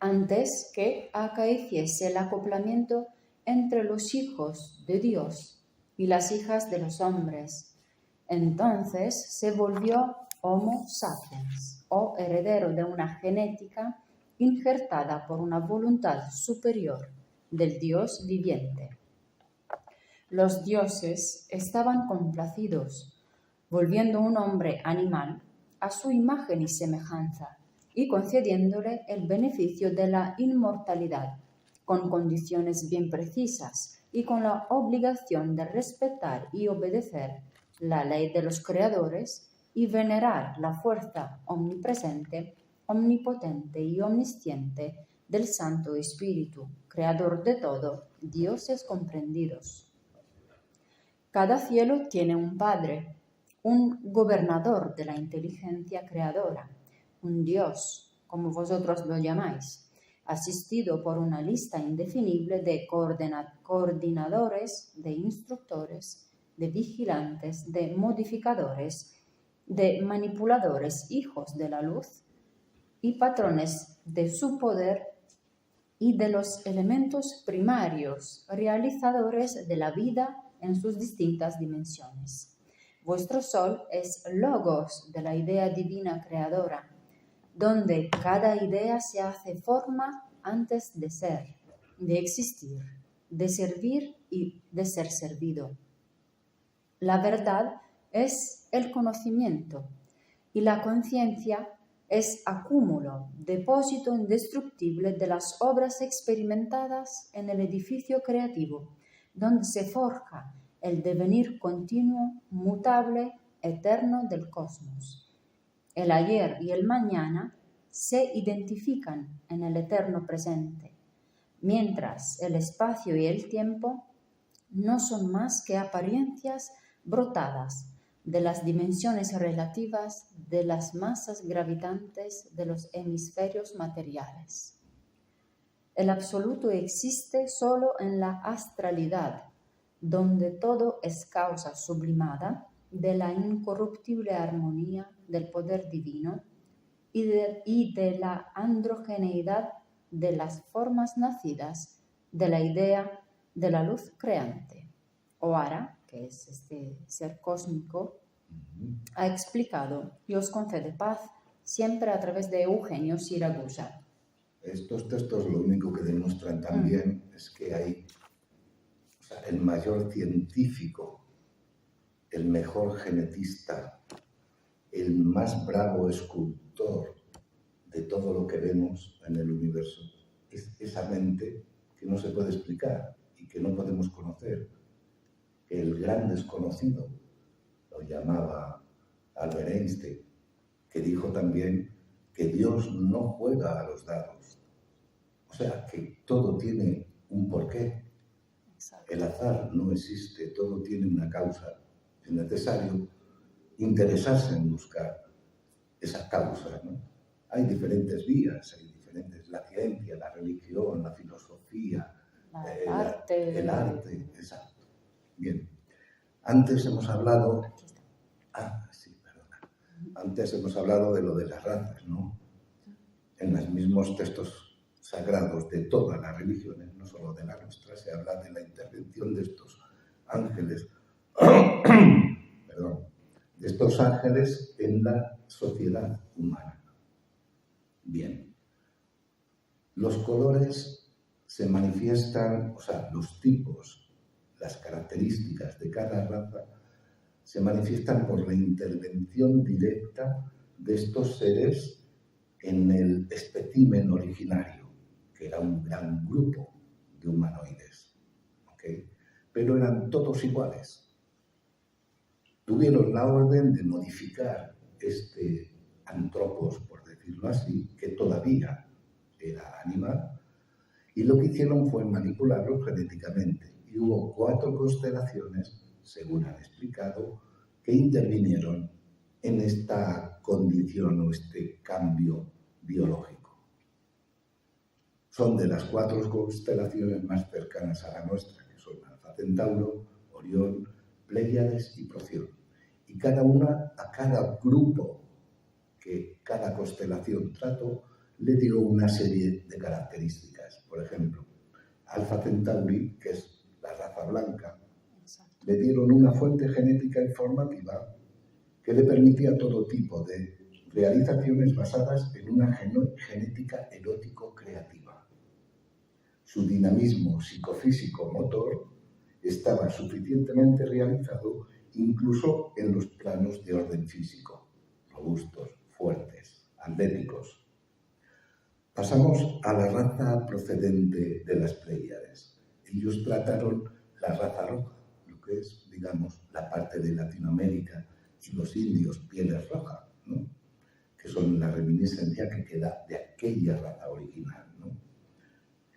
antes que acaeciese el acoplamiento entre los hijos de Dios y las hijas de los hombres. Entonces se volvió Homo sapiens, o heredero de una genética injertada por una voluntad superior del Dios viviente. Los dioses estaban complacidos, volviendo un hombre animal a su imagen y semejanza y concediéndole el beneficio de la inmortalidad, con condiciones bien precisas y con la obligación de respetar y obedecer la ley de los creadores y venerar la fuerza omnipresente, omnipotente y omnisciente del Santo Espíritu, creador de todo, dioses comprendidos. Cada cielo tiene un padre, un gobernador de la inteligencia creadora, un Dios, como vosotros lo llamáis, asistido por una lista indefinible de coordinadores, de instructores, de vigilantes, de modificadores, de manipuladores, hijos de la luz y patrones de su poder y de los elementos primarios, realizadores de la vida en sus distintas dimensiones. Vuestro sol es logos de la idea divina creadora, donde cada idea se hace forma antes de ser, de existir, de servir y de ser servido. La verdad es el conocimiento y la conciencia es acúmulo, depósito indestructible de las obras experimentadas en el edificio creativo, donde se forja el devenir continuo, mutable, eterno del cosmos. El ayer y el mañana se identifican en el eterno presente, mientras el espacio y el tiempo no son más que apariencias brotadas de las dimensiones relativas de las masas gravitantes de los hemisferios materiales. El absoluto existe solo en la astralidad, donde todo es causa sublimada de la incorruptible armonía del poder divino y de la androgeneidad de las formas nacidas de la idea de la luz creante. Oara, que es este ser cósmico, ha explicado y os concede paz siempre a través de Eugenio Siragusa. Estos textos lo único que demuestran también es que hay el mayor científico, el mejor genetista, el más bravo escultor de todo lo que vemos en el universo. Es esa mente que no se puede explicar. y que no podemos conocer, que el gran desconocido lo llamaba Albert Einstein, que dijo también que Dios no juega a los dados. O sea, que todo tiene un porqué. El azar no existe, todo tiene una causa. Es necesario interesarse en buscar esa causa, ¿no? Hay diferentes vías, la ciencia, la religión, la filosofía, el arte, exacto. Bien, antes hemos hablado... Antes hemos hablado de lo de las razas, ¿no? En los mismos textos sagrados de todas las religiones, no solo de la nuestra, se habla de la intervención de estos ángeles, de estos ángeles en la sociedad humana. Bien, los colores se manifiestan, o sea, los tipos, las características de cada raza se manifiestan por la intervención directa de estos seres en el espécimen originario, que era un gran grupo de humanoides, ¿okay? Pero eran todos iguales. Tuvieron la orden de modificar este antropos, por decirlo así, que todavía era animal, y lo que hicieron fue manipularlo genéticamente. Y hubo 4 constelaciones, según han explicado, que intervinieron en esta condición o este cambio biológico. Son de las 4 constelaciones más cercanas a la nuestra, que son Alfa Centauro, Orión, Pléyades y Procyon. Y cada una, a cada grupo que cada constelación trató, le dio una serie de características. Por ejemplo, Alfa Centauri, que es la raza blanca, le dieron una fuente genética informativa que le permitía todo tipo de realizaciones basadas en una genética erótico-creativa. Su dinamismo psicofísico-motor estaba suficientemente realizado incluso en los planos de orden físico, robustos, fuertes, atléticos. Pasamos a la raza procedente de las Pléyades. Ellos trataron la raza roja, que es, digamos, la parte de Latinoamérica y los indios, pieles rojas, ¿no? Que son la reminiscencia que queda de aquella raza original, ¿no?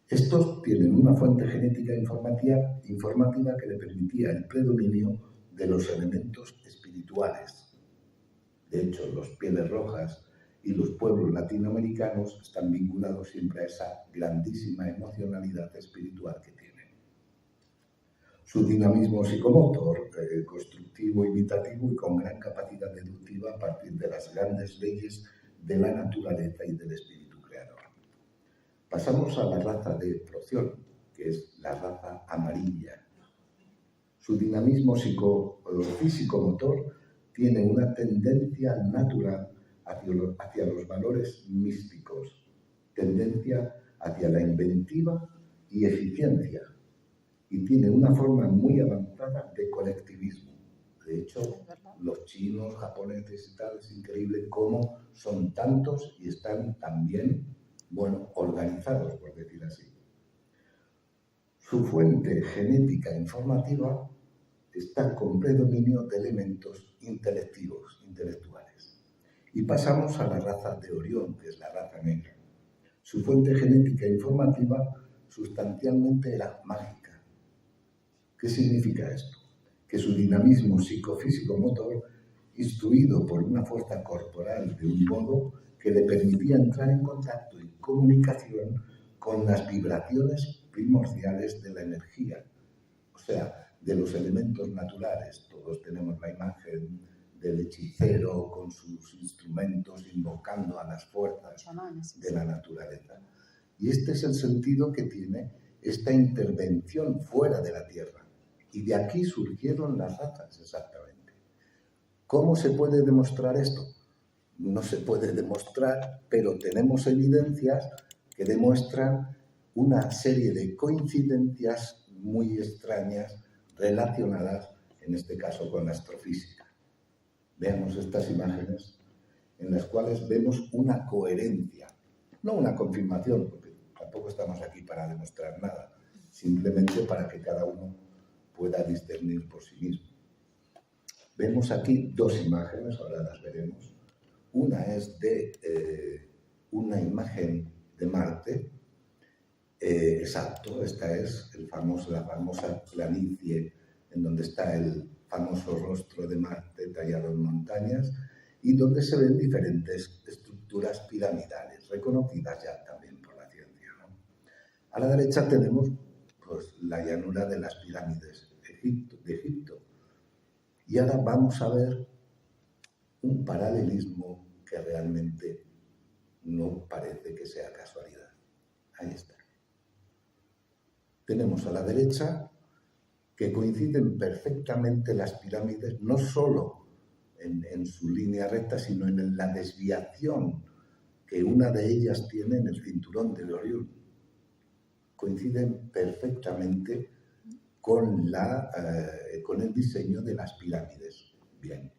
Estos tienen una fuente genética informativa que le permitía el predominio de los elementos espirituales. De hecho, los pieles rojas y los pueblos latinoamericanos están vinculados siempre a esa grandísima emocionalidad espiritual que tienen. Su dinamismo psicomotor, constructivo, imitativo y con gran capacidad deductiva a partir de las grandes leyes de la naturaleza y del espíritu creador. Pasamos a la raza de Procyon, que es la raza amarilla. Su dinamismo físico-motor tiene una tendencia natural hacia los valores místicos, tendencia hacia la inventiva y eficiencia, y tiene una forma muy avanzada de colectivismo. De hecho, los chinos, japoneses y tal, es increíble cómo son tantos y están también, organizados, por decir así. Su fuente genética informativa está con predominio de elementos intelectuales. Y pasamos a la raza de Orión, que es la raza negra. Su fuente genética informativa sustancialmente era mágica. ¿Qué significa esto? Que su dinamismo psicofísico-motor, instruido por una fuerza corporal de un modo que le permitía entrar en contacto y comunicación con las vibraciones primordiales de la energía, o sea, de los elementos naturales. Todos tenemos la imagen del hechicero con sus instrumentos invocando a las fuerzas de la naturaleza. Y este es el sentido que tiene esta intervención fuera de la Tierra. Y de aquí surgieron las razas, exactamente. ¿Cómo se puede demostrar esto? No se puede demostrar, pero tenemos evidencias que demuestran una serie de coincidencias muy extrañas relacionadas, en este caso, con la astrofísica. Veamos estas imágenes en las cuales vemos una coherencia, no una confirmación, porque tampoco estamos aquí para demostrar nada, simplemente para que cada uno pueda discernir por sí mismo. Vemos aquí dos imágenes, ahora las veremos. Una es de una imagen de Marte. Exacto, esta es la famosa planicie en donde está el famoso rostro de Marte tallado en montañas y donde se ven diferentes estructuras piramidales, reconocidas ya también por la ciencia, ¿no? A la derecha tenemos pues, la llanura de las pirámides de Egipto. Y ahora vamos a ver un paralelismo que realmente no parece que sea casualidad. Ahí está. Tenemos a la derecha que coinciden perfectamente las pirámides, no solo en su línea recta, sino en la desviación que una de ellas tiene en el cinturón de Orión. Coinciden perfectamente con el diseño de las pirámides. Bien.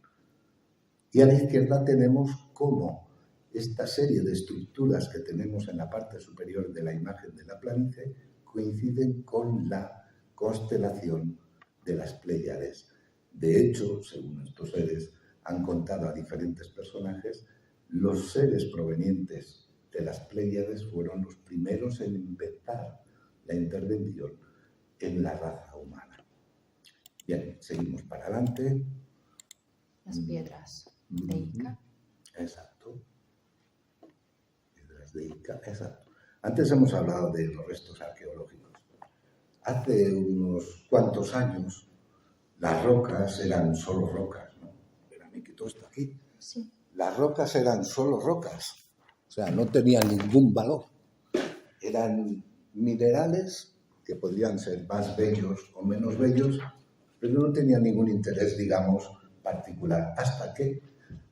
Y a la izquierda tenemos cómo esta serie de estructuras que tenemos en la parte superior de la imagen de la planicie coinciden con la constelación de las Pléyades. De hecho, según estos seres han contado a diferentes personajes, los seres provenientes de las Pléyades fueron los primeros en empezar la intervención en la raza humana. Bien, seguimos para adelante. Las piedras de Ica. Exacto. Piedras de Ica, exacto. Antes hemos hablado de los restos arqueológicos. Hace unos cuantos años las rocas eran solo rocas, ¿no? Mira, me quito esto aquí. Sí. Las rocas eran solo rocas, o sea, no tenían ningún valor. Eran minerales que podían ser más bellos o menos bellos, pero no tenían ningún interés, digamos, particular, hasta que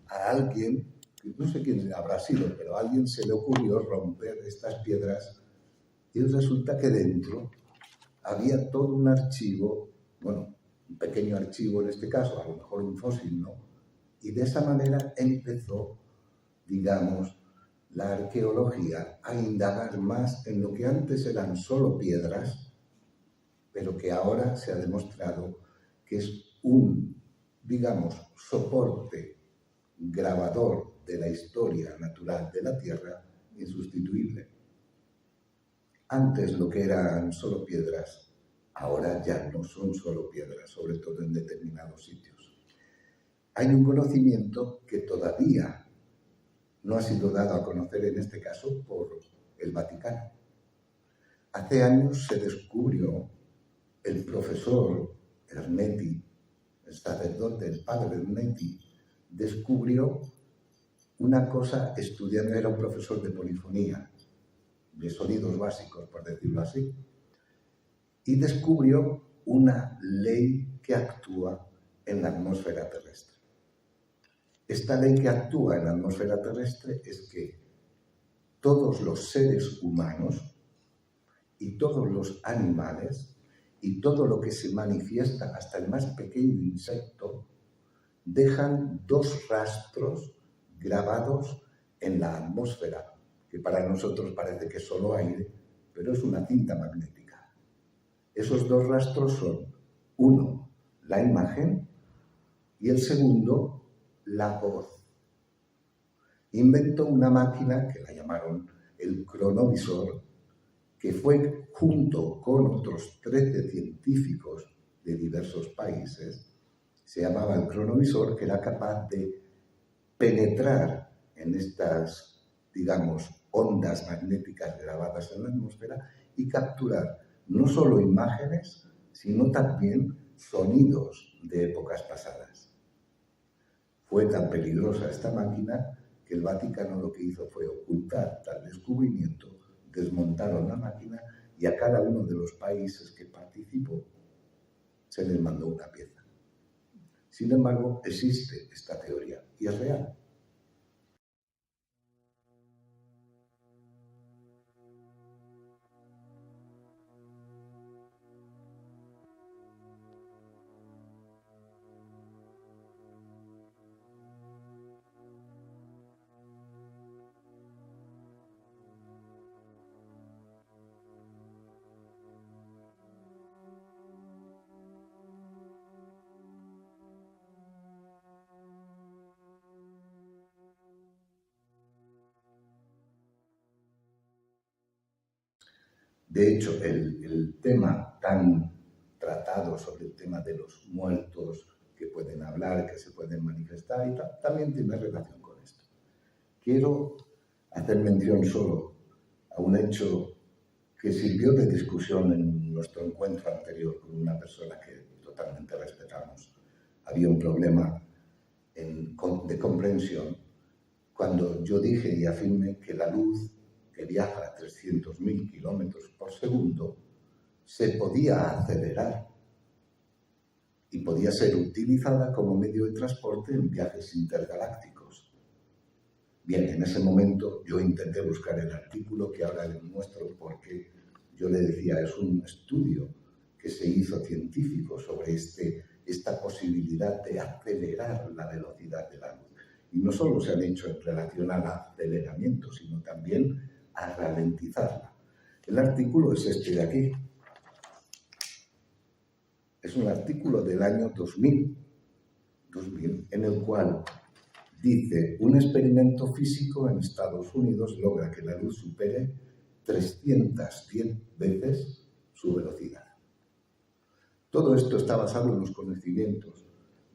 a alguien, no sé quién habrá sido, pero a alguien se le ocurrió romper estas piedras y resulta que dentro había todo un archivo, bueno, un pequeño archivo en este caso, a lo mejor un fósil, ¿no? Y de esa manera empezó, digamos, la arqueología a indagar más en lo que antes eran solo piedras, pero que ahora se ha demostrado que es un, digamos, soporte grabador de la historia natural de la Tierra insustituible. Antes lo que eran solo piedras, ahora ya no son solo piedras, sobre todo en determinados sitios. Hay un conocimiento que todavía no ha sido dado a conocer en este caso por el Vaticano. Hace años se descubrió el profesor Ernetti, el sacerdote, el padre Ernetti, descubrió una cosa estudiando, era un profesor de polifonía, de sonidos básicos, por decirlo así, y descubrió una ley que actúa en la atmósfera terrestre. Esta ley que actúa en la atmósfera terrestre es que todos los seres humanos y todos los animales y todo lo que se manifiesta, hasta el más pequeño insecto, dejan dos rastros grabados en la atmósfera, que para nosotros parece que es solo aire, pero es una cinta magnética. Esos dos rastros son, uno, la imagen, y el segundo, la voz. Inventó una máquina que la llamaron el cronovisor, que fue junto con otros 13 científicos de diversos países, se llamaba el cronovisor, que era capaz de penetrar en estas, digamos, ondas magnéticas grabadas en la atmósfera y capturar no solo imágenes, sino también sonidos de épocas pasadas. Fue tan peligrosa esta máquina que el Vaticano lo que hizo fue ocultar tal descubrimiento, desmontaron la máquina y a cada uno de los países que participó se les mandó una pieza. Sin embargo, existe esta teoría y es real. De hecho, el tema tan tratado sobre el tema de los muertos que pueden hablar, que se pueden manifestar y tal, también tiene relación con esto. Quiero hacer mención solo a un hecho que sirvió de discusión en nuestro encuentro anterior con una persona que totalmente respetamos. Había un problema de comprensión cuando yo dije y afirmé que la luz, que viaja a 300.000 kilómetros por segundo, se podía acelerar y podía ser utilizada como medio de transporte en viajes intergalácticos. Bien, en ese momento yo intenté buscar el artículo que ahora les muestro porque yo le decía, es un estudio que se hizo científico sobre esta posibilidad de acelerar la velocidad de la luz. Y no solo se han hecho en relación al aceleramiento, sino también a ralentizarla. El artículo es este de aquí. Es un artículo del año 2000, en el cual dice, un experimento físico en Estados Unidos logra que la luz supere 310 veces su velocidad. Todo esto está basado en los conocimientos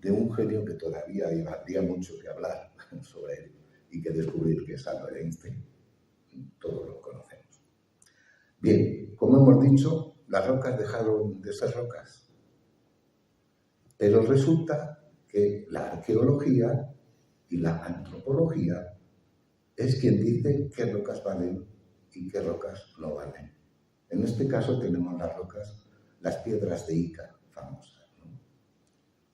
de un genio que todavía habría mucho que hablar sobre él y que descubrir, que es Albert Einstein. Todos lo conocemos. Bien, como hemos dicho, las rocas dejaron de ser rocas. Pero resulta que la arqueología y la antropología es quien dice qué rocas valen y qué rocas no valen. En este caso tenemos las rocas, las piedras de Ica famosas, ¿no?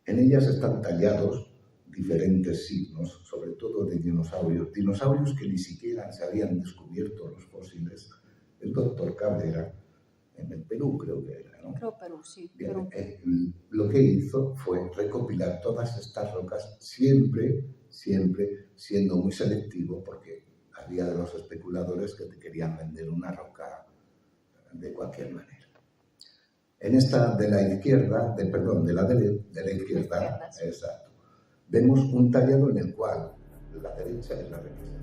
En ellas están tallados diferentes signos, sobre todo de dinosaurios que ni siquiera se habían descubierto los fósiles. El doctor Cabrera, en el Perú creo que era, ¿no? Creo Perú, sí. Bien, Perú. Lo que hizo fue recopilar todas estas rocas, siempre siendo muy selectivo, porque había de los especuladores que te querían vender una roca de cualquier manera. En esta de la izquierda, de la izquierda, Sí. exacto, vemos un tallado en el cual la derecha es la representación.